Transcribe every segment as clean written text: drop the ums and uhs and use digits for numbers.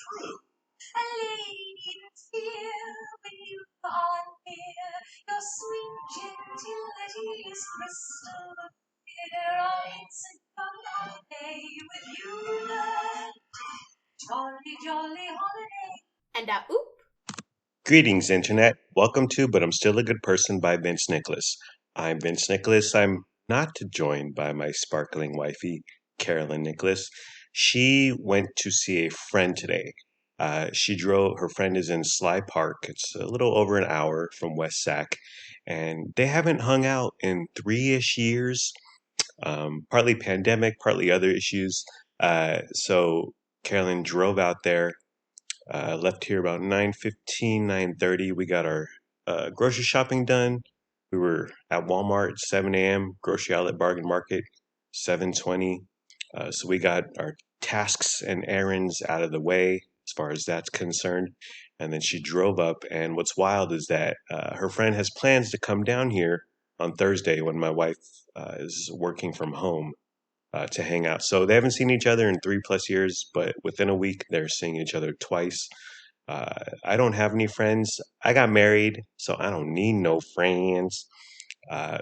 A lady in fear when you are near. Your sweet gentility is crystal clear. Oh, it's a jolly day with you, love. Jolly, jolly holiday. And oop. Greetings, Internet. Welcome to But I'm Still a Good Person by Vince Nicholas. I'm Vince Nicholas. I'm not joined by my sparkling wifey, Carolyn Nicholas. She went to see a friend today. Her friend is in Sly Park. It's a little over an hour from West Sac, and they haven't hung out in 3-ish years, partly pandemic, partly other issues. So Carolyn drove out there, left here about 9:15, 9:30. We got our grocery shopping done. We were at Walmart at 7 a.m., grocery outlet bargain market, 7:20. So we got our tasks and errands out of the way as far as that's concerned. And then she drove up. And what's wild is that her friend has plans to come down here on Thursday when my wife is working from home to hang out. So they haven't seen each other in 3+ years, but within a week, they're seeing each other twice. I don't have any friends. I got married, so I don't need no friends.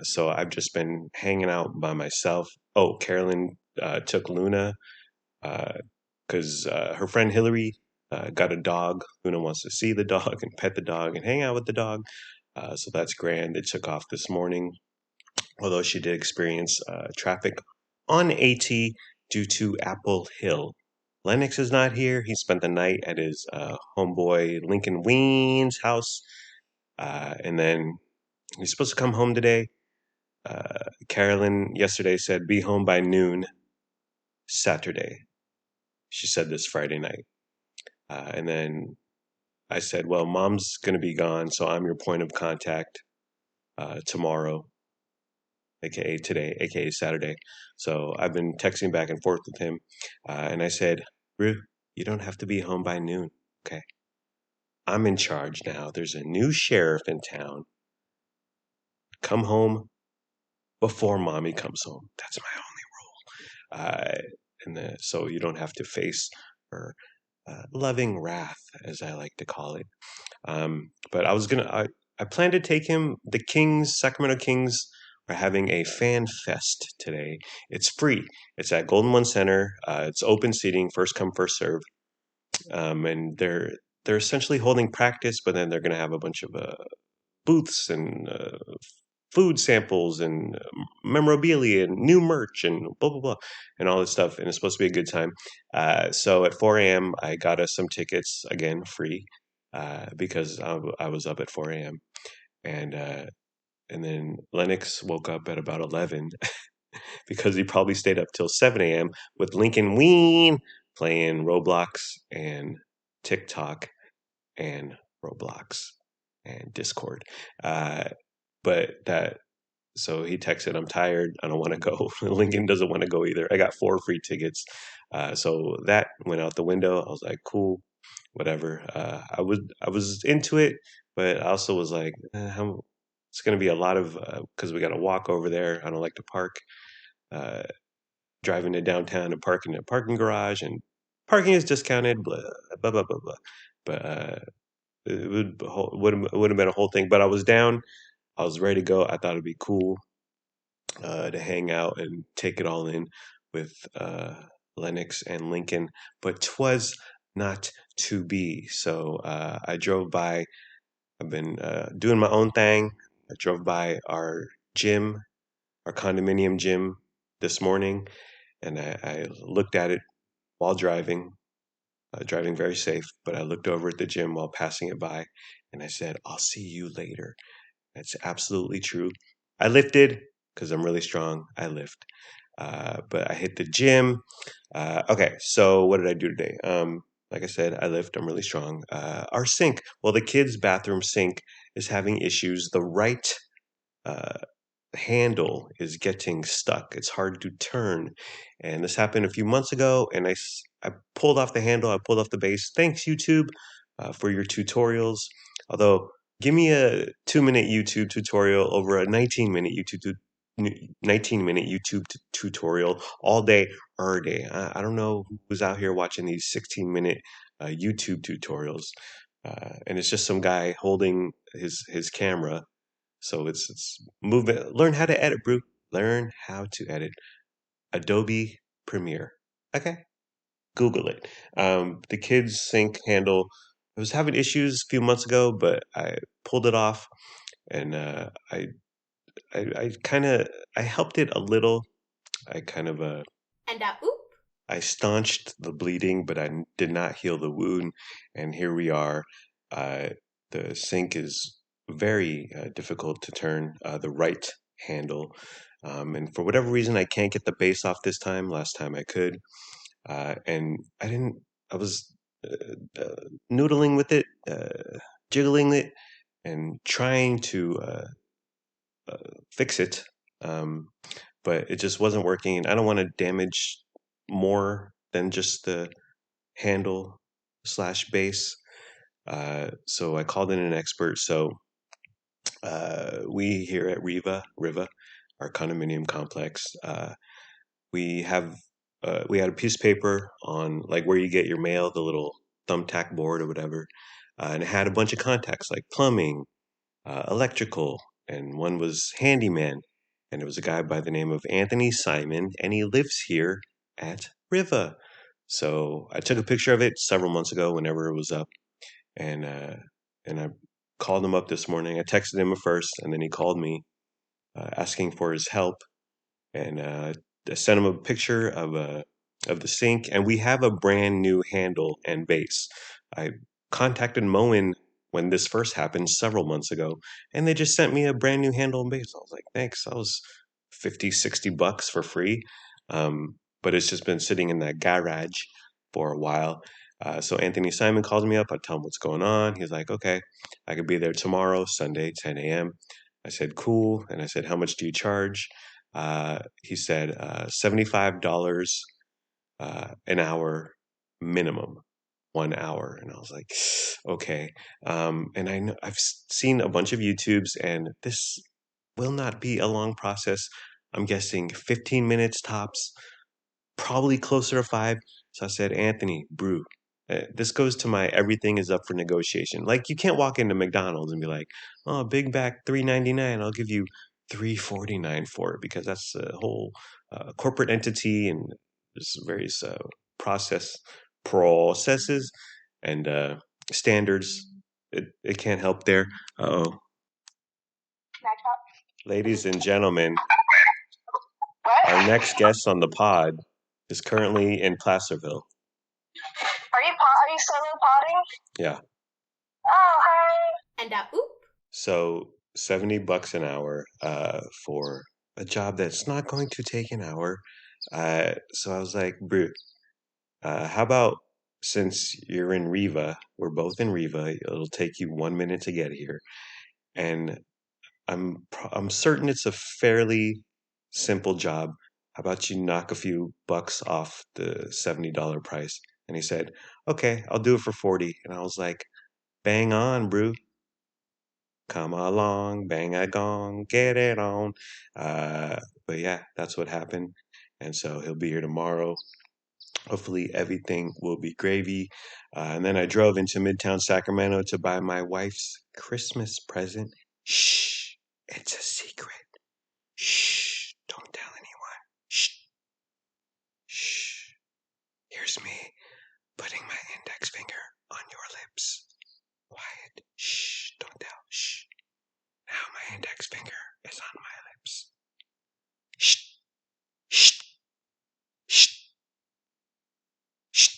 So I've just been hanging out by myself. Oh, Carolyn took Luna because her friend Hillary got a dog. Luna wants to see the dog and pet the dog and hang out with the dog. So that's grand. It took off this morning, although she did experience traffic on AT due to Apple Hill. Lennox is not here. He spent the night at his homeboy Lincoln Ween's house, and then he's supposed to come home today. Carolyn yesterday said, be home by noon Saturday. She said this Friday night. And then I said, well, mom's going to be gone, so I'm your point of contact tomorrow, aka today, aka Saturday. So I've been texting back and forth with him, and I said, Rue, you don't have to be home by noon, okay? I'm in charge now. There's a new sheriff in town. Come home before mommy comes home. That's my only rule. So you don't have to face her loving wrath, as I like to call it. But I plan to take him. The Kings, Sacramento Kings, are having a fan fest today. It's free. It's at Golden One Center. It's open seating, first come, first serve. And they're essentially holding practice, but then they're going to have a bunch of booths and food samples and memorabilia and new merch and blah blah blah and all this stuff. And it's supposed to be a good time. So at 4 a.m. I got us some tickets, again free, because I was up at 4 a.m. And then Lennox woke up at about 11 because he probably stayed up till 7 a.m. with Lincoln Ween playing Roblox and TikTok and Roblox and Discord. But that, so he texted, I'm tired. I don't want to go. Lincoln doesn't want to go either. I got 4 free tickets. So that went out the window. I was like, cool, whatever. I was into it, but I also was like, it's going to be a lot of, because we got to walk over there. I don't like to park. Uh, Driving to downtown and parking in a parking garage, and parking is discounted, blah, blah, blah, blah, blah. But it would have been a whole thing. But I was down. I was ready to go. I thought it'd be cool to hang out and take it all in with Lennox and Lincoln, but 'twas not to be. So I drove by. I've been doing my own thing. I drove by our gym, our condominium gym this morning, and I looked at it while driving, driving very safe, but I looked over at the gym while passing it by, and I said, I'll see you later. That's absolutely true. I lifted because I'm really strong. I lift. But I hit the gym. Okay, so what did I do today? Like I said, I lift. I'm really strong. Our sink, well, the kids' bathroom sink is having issues. The right uh, handle is getting stuck. It's hard to turn. And this happened a few months ago, and I pulled off the handle. I pulled off the base. Thanks, YouTube, for your tutorials. Although, give me a 2-minute YouTube tutorial over a 19-minute 19-minute YouTube tutorial all day, every day. I don't know who's out here watching these 16-minute YouTube tutorials, and it's just some guy holding his camera. So it's movement. Learn how to edit, bro. Learn how to edit Adobe Premiere. Okay, Google it. The kids sink handle. I was having issues a few months ago, but I pulled it off, and I kind of I helped it a little. I kind of And oop. I staunched the bleeding, but I did not heal the wound. And here we are. Uh, the sink is very difficult to turn, the right handle. And for whatever reason, I can't get the base off this time. Last time I could. And I didn't, I was noodling with it, jiggling it, and trying to fix it. Um, but it just wasn't working. I don't want to damage more than just the handle slash base. So I called in an expert. So we here at Riva, our condominium complex, we have we had a piece of paper on like where you get your mail, the little thumbtack board or whatever, and it had a bunch of contacts like plumbing, electrical, and one was handyman. And it was a guy by the name of Anthony Simon, and he lives here at Riva. So I took a picture of it several months ago, whenever it was up, and I called him up this morning. I texted him at first, and then he called me asking for his help, and I sent him a picture of the sink, and we have a brand new handle and base. I contacted Moen when this first happened several months ago, and they just sent me a brand new handle and base. I was like, thanks. That was 50, $60 for free. But it's just been sitting in that garage for a while. So Anthony Simon calls me up. I tell him what's going on. He's like, okay, I could be there tomorrow, Sunday, 10 a.m. I said, cool. And I said, how much do you charge? He said $75 an hour minimum, 1 hour. And I was like, okay. And I know I've seen a bunch of YouTubes, and this will not be a long process. I'm guessing 15 minutes tops, probably closer to 5. So I said, Anthony, brew. This goes to my everything is up for negotiation. Like you can't walk into McDonald's and be like, "Oh, Big Mac $3.99. I'll give you $3.49 for it," because that's a whole corporate entity, and there's various processes and standards. It can't help there. Oh, ladies and gentlemen, our next guest on the pod is currently in Placerville. Are you solo potting? Yeah. Oh, hi. And oop. So $70 an hour for a job that's not going to take an hour. So I was like, bro, how about since you're in Riva, we're both in Riva, it'll take you 1 minute to get here, and I'm certain it's a fairly simple job. How about you knock a few bucks off the $70 price? And he said, okay, I'll do it for 40. And I was like, bang on, bro. Come along, bang a gong, get it on. But yeah, that's what happened. And so he'll be here tomorrow. Hopefully everything will be gravy. And then I drove into Midtown Sacramento to buy my wife's Christmas present. Shh, it's a secret. Shh, don't tell anyone. Shh, shh. Here's me putting my index finger on your lips. Quiet. Shh, don't tell. Shh. Now my index finger is on my lips. Shh, shh, shh, shh.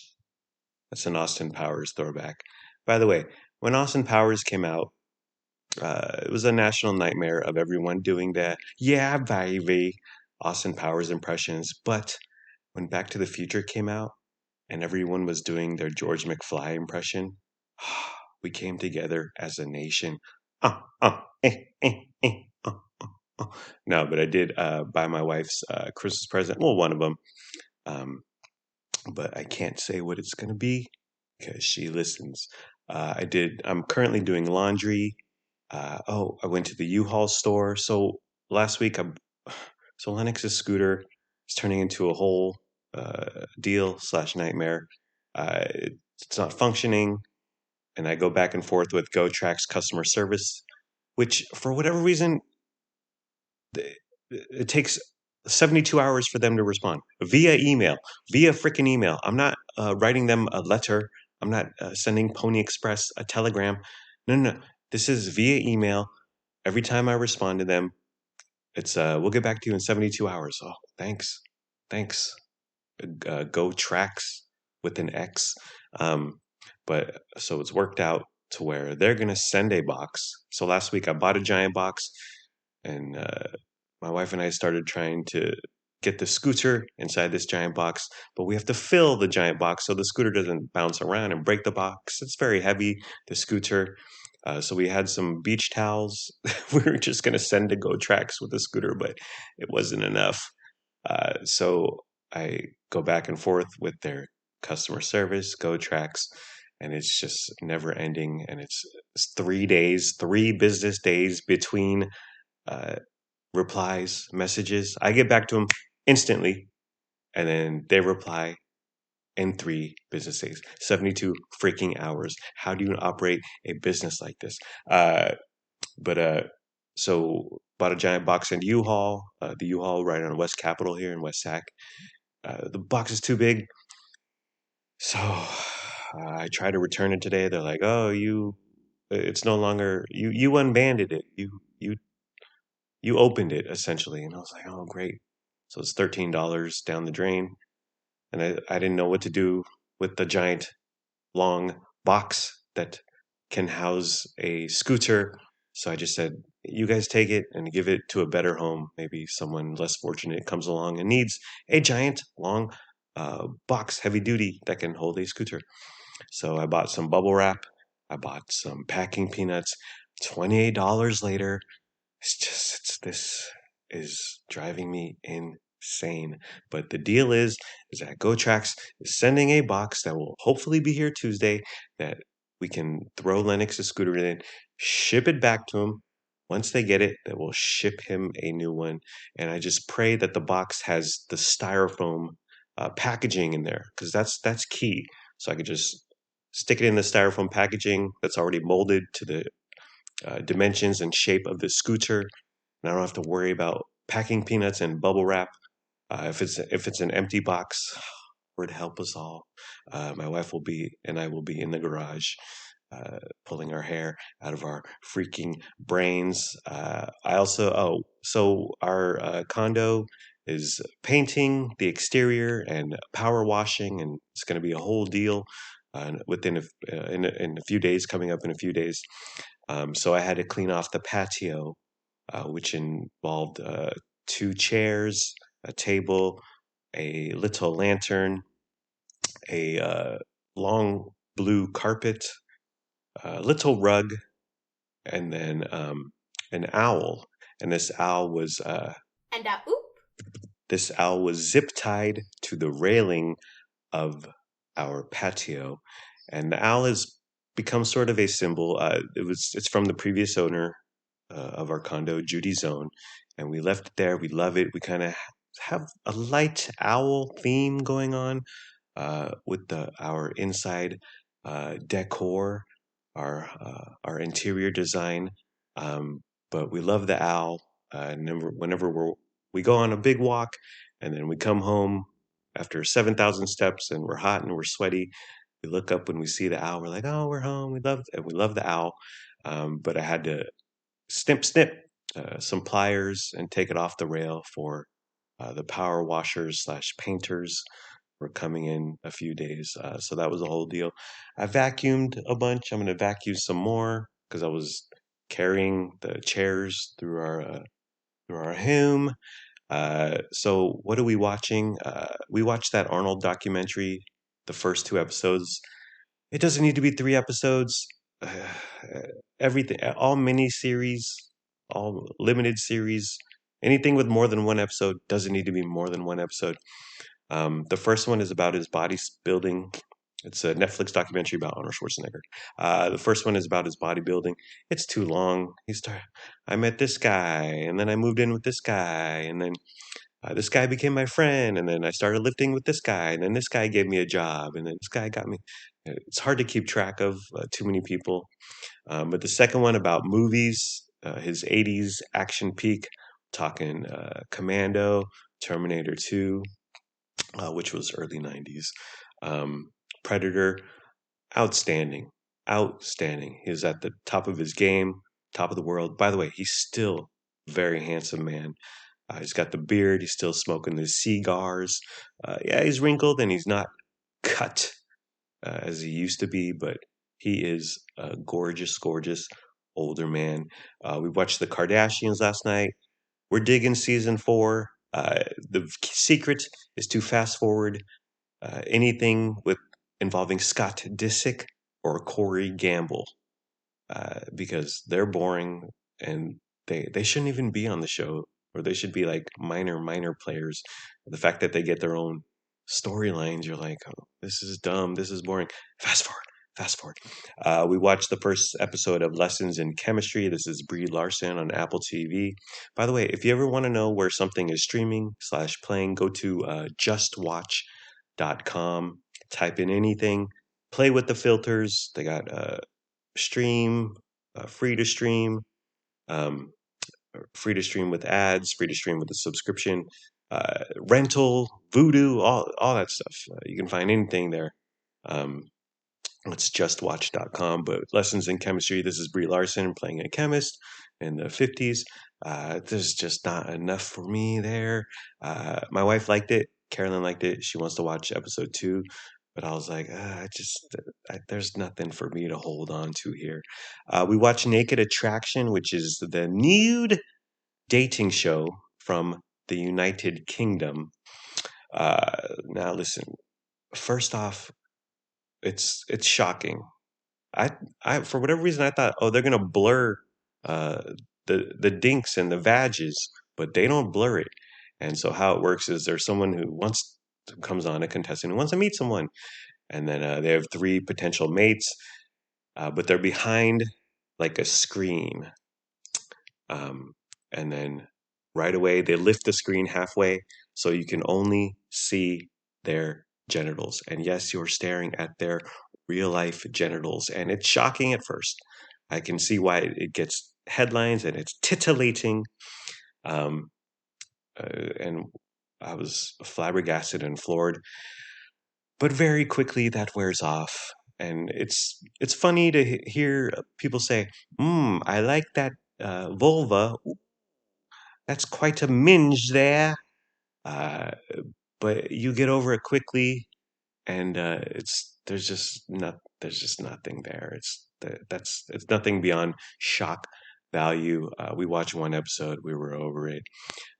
That's an Austin Powers throwback. By the way, when Austin Powers came out, it was a national nightmare of everyone doing the "yeah, baby" Austin Powers impressions. But when Back to the Future came out and everyone was doing their George McFly impression, we came together as a nation. Eh, eh, eh, No, but I did buy my wife's Christmas present. Well, one of them. Um, but I can't say what it's going to be because she listens. I'm currently doing laundry. I went to the U-Haul store. So last week, so Lennox's scooter is turning into a whole deal slash nightmare. Uh, It's not functioning. And I go back and forth with GoTrack's customer service, which for whatever reason, it takes 72 hours for them to respond via email, via freaking email. I'm not writing them a letter. I'm not sending Pony Express a telegram. No, no, no. This is via email. Every time I respond to them, it's we'll get back to you in 72 hours. Oh, thanks. Thanks. Go tracks with an X. Um, but so it's worked out to where they're going to send a box. So last week I bought a giant box, and my wife and I started trying to get the scooter inside this giant box, but we have to fill the giant box so the scooter doesn't bounce around and break the box. It's very heavy, the scooter. So we had some beach towels. We were just going to send to Go Tracks with the scooter, but it wasn't enough. So I go back and forth with their customer service, Go Tracks, and it's just never ending. And it's 3 days, 3 business days between uh, replies, messages. I get back to them instantly, and then they reply in 3 business days, 72 freaking hours. How do you operate a business like this? But so bought a giant box in U-Haul, the U-Haul right on West Capitol here in West Sac. The box is too big, so I tried to return it today. They're like, "Oh, it's no longer you unbanded it. You opened it essentially." And I was like, "Oh, great." So it's $13 down the drain, and I didn't know what to do with the giant long box that can house a scooter. So I just said, you guys take it and give it to a better home. Maybe someone less fortunate comes along and needs a giant, long box, heavy duty, that can hold a scooter. So I bought some bubble wrap. I bought some packing peanuts. $28 later, this is driving me insane. But the deal is that GoTrax is sending a box that will hopefully be here Tuesday that we can throw Lennox's scooter in, ship it back to him. Once they get it, they will ship him a new one. And I just pray that the box has the styrofoam packaging in there, because that's key. So I could just stick it in the styrofoam packaging that's already molded to the dimensions and shape of the scooter, and I don't have to worry about packing peanuts and bubble wrap. If it's an empty box, Lord help us all. My wife will be and I will be in the garage, pulling our hair out of our freaking brains. I also so our condo is painting the exterior and power washing, and it's going to be a whole deal. Within in a few days, coming up in a few days. So I had to clean off the patio, which involved 2 chairs, a table, a little lantern, a long blue carpet, a little rug, and then an owl. And And oop. this owl was zip tied to the railing of our patio, and the owl has become sort of a symbol. It's from the previous owner of our condo, Judy's Zone, and we left it there. We love it. We kind of have a light owl theme going on with our inside decor, our interior design. Um, but we love the owl. Whenever we go on a big walk, and then we come home after 7,000 steps, and we're hot and we're sweaty. We look up when we see the owl. We're like, "Oh, we're home. We love the owl." But I had to snip some pliers and take it off the rail for the power washers slash painters were coming in a few days. So that was a whole deal. I vacuumed a bunch. I'm going to vacuum some more because I was carrying the chairs through our home. So what are we watching? We watched that Arnold documentary, the first 2 episodes. It doesn't need to be 3 episodes. Everything, all mini series, all limited series, anything with more than one episode doesn't need to be more than one episode. The first one is about his bodybuilding. It's a Netflix documentary about Arnold Schwarzenegger. The first one is about his bodybuilding. It's too long. I met this guy, and then I moved in with this guy, and then this guy became my friend, and then I started lifting with this guy, and then this guy gave me a job, and then this guy got me. It's hard to keep track of too many people. But the second one about movies, his '80s action peak, talking Commando, Terminator 2, which was early '90s, um, Predator, outstanding, outstanding. He was at the top of his game, top of the world. By the way, he's still a very handsome man. He's got the beard. He's still smoking the cigars. Yeah, he's wrinkled and he's not cut as he used to be, but he is a gorgeous, gorgeous older man. We watched the Kardashians last night. We're digging season 4. The secret is to fast forward anything with involving Scott Disick or Corey Gamble because they're boring and they shouldn't even be on the show, or they should be like minor players. The fact that they get their own storylines, you're like, oh, this is dumb, this is boring. Fast forward, fast forward. We watched the first episode of Lessons in Chemistry. This is Brie Larson on Apple TV. By the way, if you ever want to know where something is streaming slash playing, go to justwatch.com, type in anything, play with the filters. They got stream, free to stream, um, free to stream with ads, free to stream with a subscription, rental, voodoo, all that stuff. You can find anything there. Um, it's justwatch.com. But Lessons in Chemistry, this is Brie Larson playing a chemist in the 50s. There's just not enough for me there. My wife liked it. Carolyn liked it. She wants to watch episode 2. But I was like, there's nothing for me to hold on to here. We watched Naked Attraction, which is the nude dating show from the United Kingdom. Now, listen. First off, it's shocking. I for whatever reason I thought, oh, they're gonna blur uh, the dinks and the vages, but they don't blur it. And so how it works is there's someone who comes on, a contestant who wants to meet someone, and then they have 3 potential mates, but they're behind like a screen. Um, and then right away, they lift the screen halfway so you can only see their genitals. And yes, you're staring at their real life genitals. And it's shocking at first. I can see why it gets headlines and it's titillating. Um, and I was flabbergasted and floored. But very quickly that wears off. And it's funny to hear people say, I like that vulva. That's quite a minge there. Uh, but you get over it quickly, and it's there's just nothing there. It's nothing beyond shock value. We watched one episode, we were over it.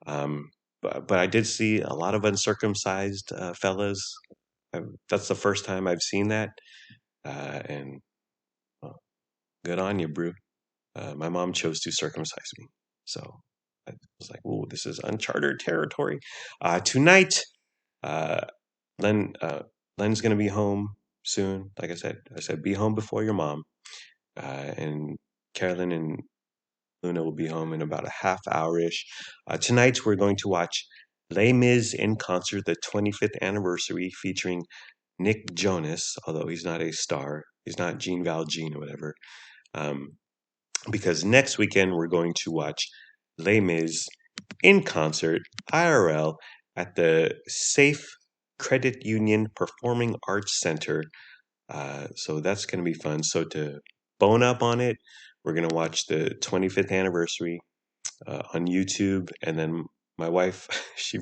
But I did see a lot of uncircumcised fellas. That's the first time I've seen that, and well, good on you, Brew. My mom chose to circumcise me, so I was like, "Ooh, this is uncharted territory." Tonight, uh, Len Len's gonna be home soon. Like I said, be home before your mom, and Carolyn and Luna will be home in about a half hour ish. Tonight, we're going to watch Les Mis in concert, the 25th anniversary, featuring Nick Jonas, although he's not a star. He's not Gene Valjean or whatever. Um, because next weekend we're going to watch Les Mis in concert, IRL, at the Safe Credit Union Performing Arts Center. So that's going to be fun. So to bone up on it, we're going to watch the 25th anniversary on YouTube, and then my wife she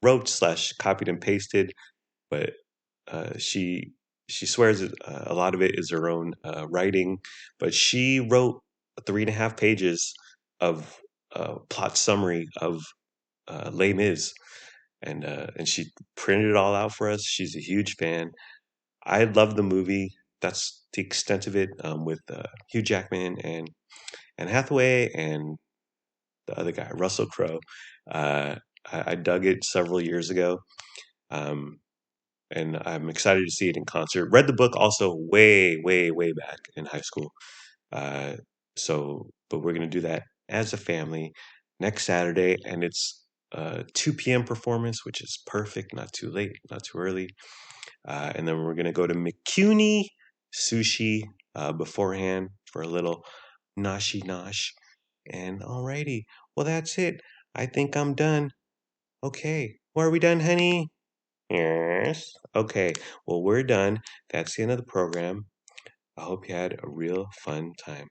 wrote slash copied and pasted, but she swears that a lot of it is her own writing, but she wrote 3.5 pages of plot summary of Les Mis, and she printed it all out for us. She's a huge fan. I love the movie. That's the extent of it, with Hugh Jackman and Hathaway and the other guy, Russell Crowe. Uh, I dug it several years ago. Um, and I'm excited to see it in concert. Read the book also way back in high school. Uh, but we're gonna do that as a family next Saturday, and it's a 2 p.m. performance, which is perfect. Not too late, not too early. And then we're going to go to McCuney Sushi beforehand for a little noshi nosh. And alrighty, well, that's it. I think I'm done. Okay, well, are we done, honey? Yes. Okay, well, we're done. That's the end of the program. I hope you had a real fun time.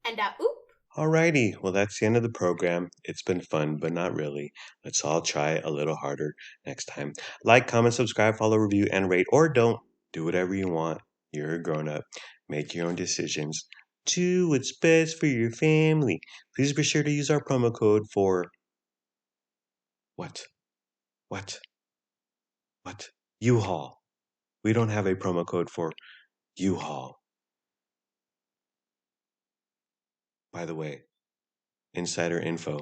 And oop. Alrighty, well, that's the end of the program. It's been fun, but not really. Let's all try a little harder next time. Like, comment, subscribe, follow, review, and rate, or don't. Do whatever you want. You're a grown up. Make your own decisions. Do what's best for your family. Please be sure to use our promo code for what? What? What? U-Haul. We don't have a promo code for U-Haul. By the way, insider info.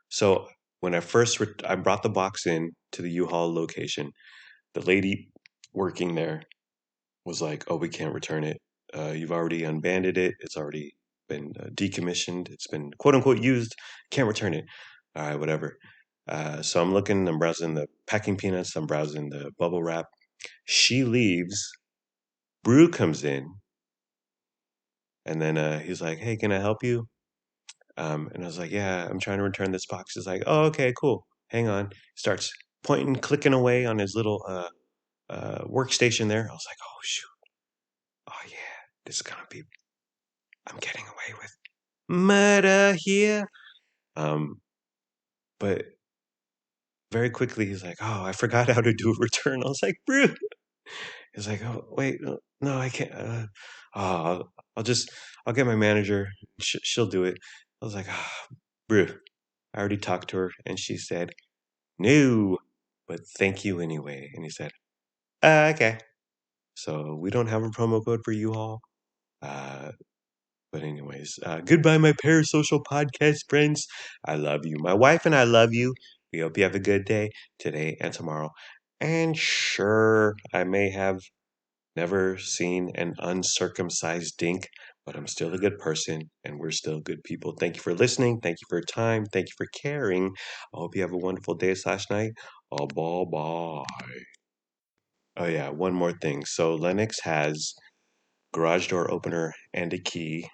So when I brought the box in to the U-Haul location, the lady working there was like, "Oh, we can't return it. You've already unbanded it. It's already been decommissioned. It's been quote unquote used. Can't return it." All right, whatever. So I'm looking. I'm browsing the packing peanuts. I'm browsing the bubble wrap. She leaves. Brew comes in, and then he's like, "Hey, can I help you?" And I was like, "Yeah, I'm trying to return this box." He's like, "Oh, okay, cool. Hang on." Starts pointing, clicking away on his little workstation there. I was like, "Oh shoot! Oh yeah, this is gonna be. I'm getting away with murder here." Um, but very quickly he's like, "Oh, I forgot how to do a return." I was like, "Bro." He's like, "Oh wait, no, I can't. Oh, I'll just I'll get my manager. She'll do it." I was like, "Ah, bro." I already talked to her, and she said, "No, but thank you anyway." And he said, okay." So we don't have a promo code for you all. Uh, but anyways, goodbye, my parasocial podcast friends. I love you. My wife and I love you. We hope you have a good day today and tomorrow. And sure, I may have never seen an uncircumcised dink, but I'm still a good person and we're still good people. Thank you for listening. Thank you for your time. Thank you for caring. I hope you have a wonderful day slash night. Oh, bye bye. Oh, yeah, one more thing. So Lennox has garage door opener and a key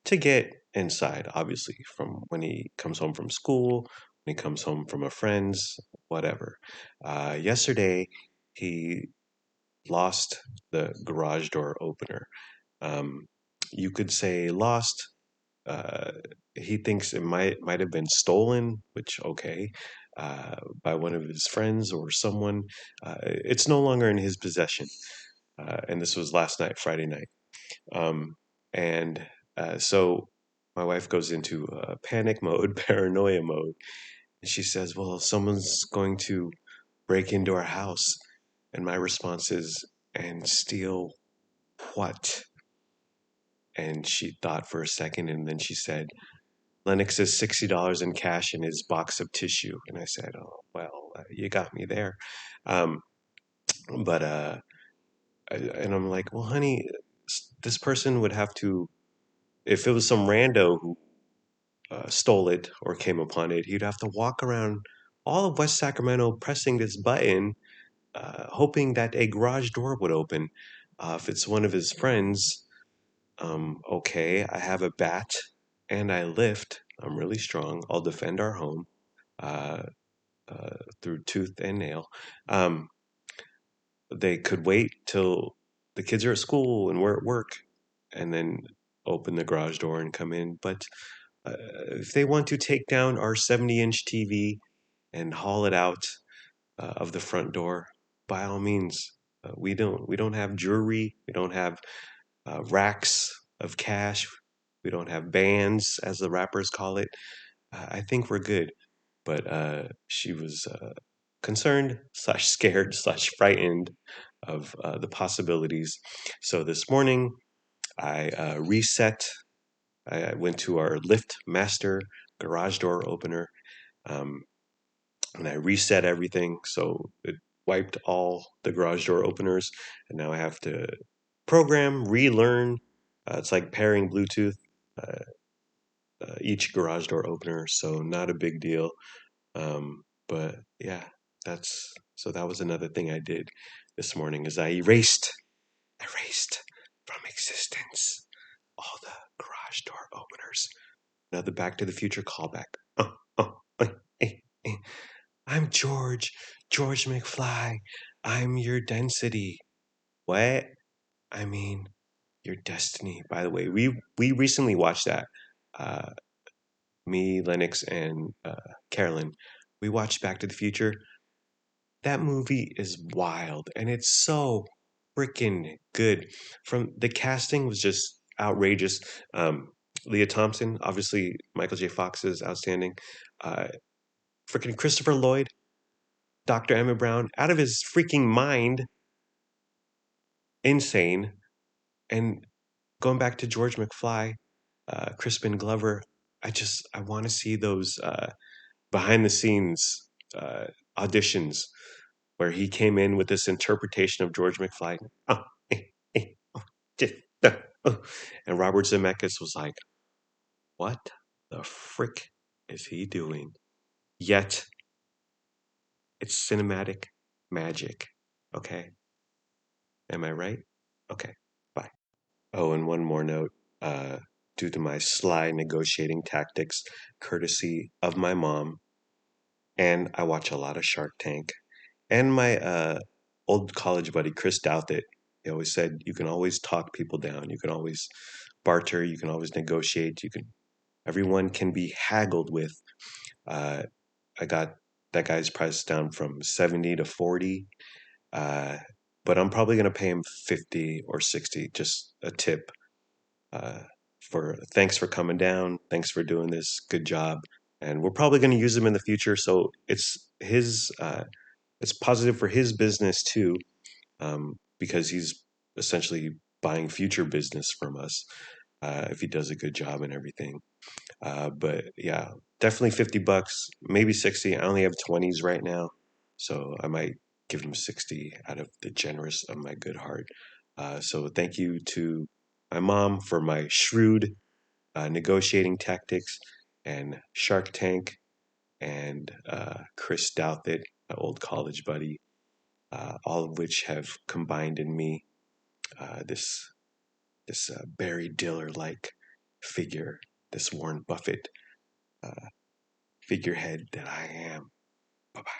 to get inside, obviously, from when he comes home from school, when he comes home from a friend's, whatever. Yesterday, he lost the garage door opener. Um, you could say lost. Uh, he thinks it might have been stolen, which okay, by one of his friends or someone. It's no longer in his possession, and this was last night, Friday night. Um, and so my wife goes into panic mode, paranoia mode, and she says, "Well, someone's going to break into our house." And my response is, "And steal what?" And she thought for a second, and then she said, "Lennox has $60 in cash in his box of tissue." And I said, "Oh, well, you got me there." Um, but and I'm like, "Well, honey, this person would have to, if it was some rando who stole it or came upon it, he'd have to walk around all of West Sacramento pressing this button, hoping that a garage door would open. If it's one of his friends, okay, I have a bat and I lift. I'm really strong. I'll defend our home uh, through tooth and nail." Um, they could wait till the kids are at school and we're at work and then open the garage door and come in. But if they want to take down our 70-inch TV and haul it out of the front door, by all means. We don't have jewelry. We don't have racks of cash. We don't have bands, as the rappers call it. I think we're good. But she was concerned slash scared slash frightened of the possibilities. So this morning, I reset. I went to our Lift Master garage door opener, um, and I reset everything. So it wiped all the garage door openers, and now I have to program, relearn. It's like pairing Bluetooth. Uh, each garage door opener, so not a big deal. But yeah, that was another thing I did. this morning as I erased from existence all the garage door openers. Another Back to the Future callback. Eh, eh, eh. I'm George McFly. I'm your density. What? I mean, your destiny. By the way, we recently watched that. Uh, Me, Lennox, and Carolyn. We watched Back to the Future. That movie is wild, and it's so freaking good. From the casting was just outrageous. Leah Thompson, obviously Michael J. Fox is outstanding. Uh, freaking Christopher Lloyd, Dr. Emmett Brown, out of his freaking mind, insane. And going back to George McFly, Crispin Glover, I want to see those behind the scenes uh, auditions where he came in with this interpretation of George McFly. Oh, eh, oh, just, oh. And Robert Zemeckis was like, "What the frick is he doing?" Yet it's cinematic magic. Okay, am I right? Okay, bye. Oh, and one more note. Uh, Due to my sly negotiating tactics, courtesy of my mom, and I watch a lot of Shark Tank. And my old college buddy, Chris Douthit, he always said, you can always talk people down. You can always barter. You can always negotiate. Everyone can be haggled with. Uh, I got that guy's price down from 70 to 40. Uh, but I'm probably going to pay him 50 or 60, just a tip. Uh, for thanks for coming down. Thanks for doing this. Good job. And we're probably going to use him in the future. So it's positive for his business too, because he's essentially buying future business from us if he does a good job and everything. But yeah, definitely $50, maybe 60. I only have 20s right now, so I might give him 60 out of the generous of my good heart. So thank you to my mom for my shrewd negotiating tactics, and Shark Tank, and Chris Douthit, my old college buddy, all of which have combined in me this Barry Diller like figure, this Warren Buffett uh, figurehead that I am. Bye bye.